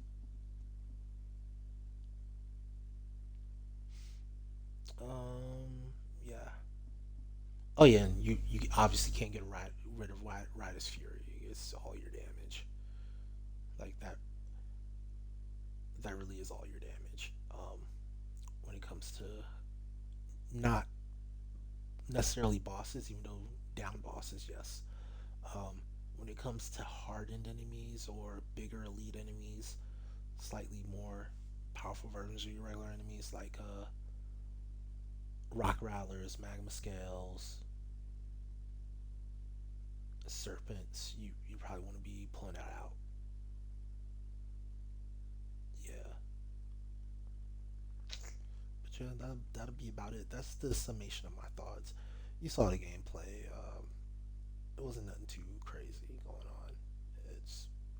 Yeah. Oh yeah, and you obviously can't get rid of Rider's Fury. It's all your damage. Like that really is all your damage. When it comes to not necessarily bosses, even though down bosses, yes. When it comes to hardened enemies or bigger elite enemies, slightly more powerful versions of your regular enemies like rock rattlers, magma scales, serpents, you probably want to be pulling that out. Yeah. But yeah, that'll be about it. That's the summation of my thoughts. You saw the gameplay. It wasn't nothing too crazy going on.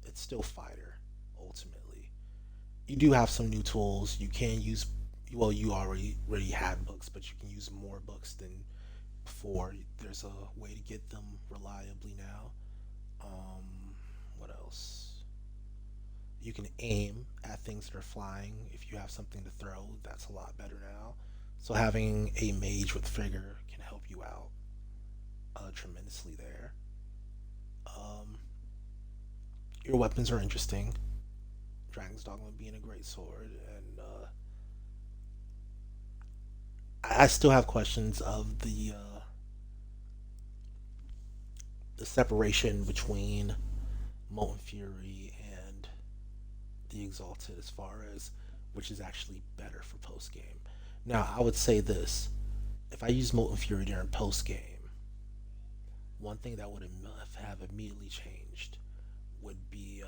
It's still fighter ultimately. You do have some new tools. You can use well, you already had books, but you can use more books than before. There's a way to get them reliably now. What else? You can aim at things that are flying. If you have something to throw, that's a lot better now. So having a mage with figure can help you out tremendously there. Um, your weapons are interesting. Dragon's Dogma being a great sword, and I still have questions of the separation between Molten Fury and the Exalted as far as which is actually better for post game. Now, I would say this: if I use Molten Fury during post game, one thing that would have immediately changed would be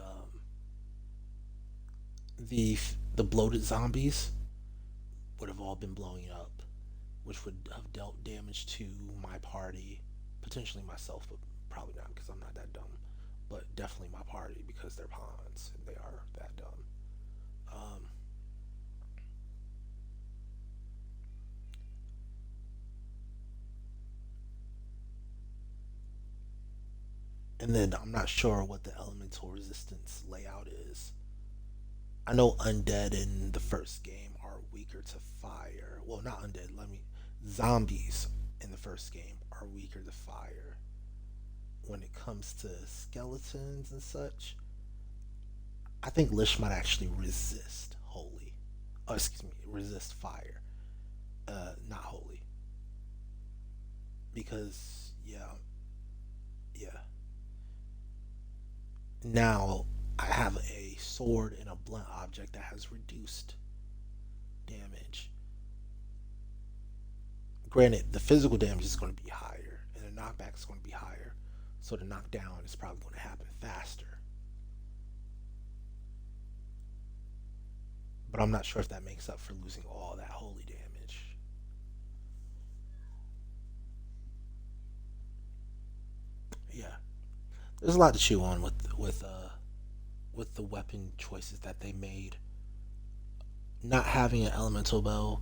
the bloated zombies would have all been blowing up, which would have dealt damage to my party, potentially myself, but probably not because I'm not that dumb. But definitely my party because they're pawns and they are that dumb. Um, and then I'm not sure what the elemental resistance layout is. I know undead in the first game are weaker to fire. Well, not undead. Zombies in the first game are weaker to fire. When it comes to skeletons and such, I think Lish might actually resist holy. Oh, excuse me, resist fire. Not holy. because yeah. Now I have a sword and a blunt object that has reduced damage. Granted, the physical damage is going to be higher, and the knockback is going to be higher, so the knockdown is probably going to happen faster. But I'm not sure if that makes up for losing all that holy damage. Yeah, there's a lot to chew on with the weapon choices that they made. Not having an elemental bow,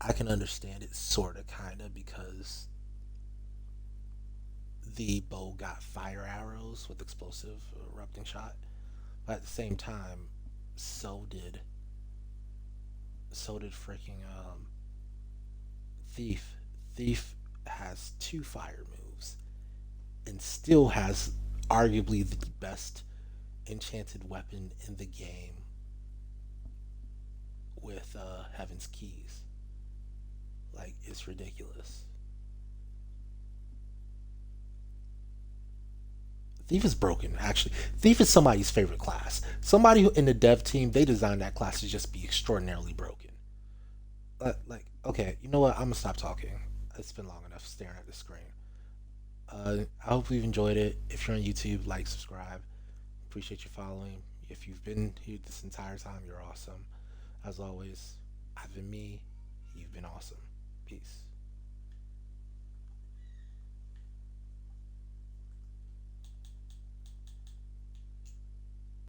I can understand it sort of, kind of, because the bow got fire arrows with explosive erupting shot. But at the same time, so did freaking Thief. Thief has two fire moves and still has arguably the best enchanted weapon in the game with Heaven's Keys. Like, it's ridiculous. Thief is broken, actually. Thief is somebody's favorite class. Somebody who in the dev team, they designed that class to just be extraordinarily broken. Like, okay, you know what? I'm gonna stop talking. It's been long enough staring at the screen. I hope you've enjoyed it. If you're on YouTube, like, subscribe. Appreciate you following. If you've been here this entire time, you're awesome. As always, I've been me. You've been awesome. Peace.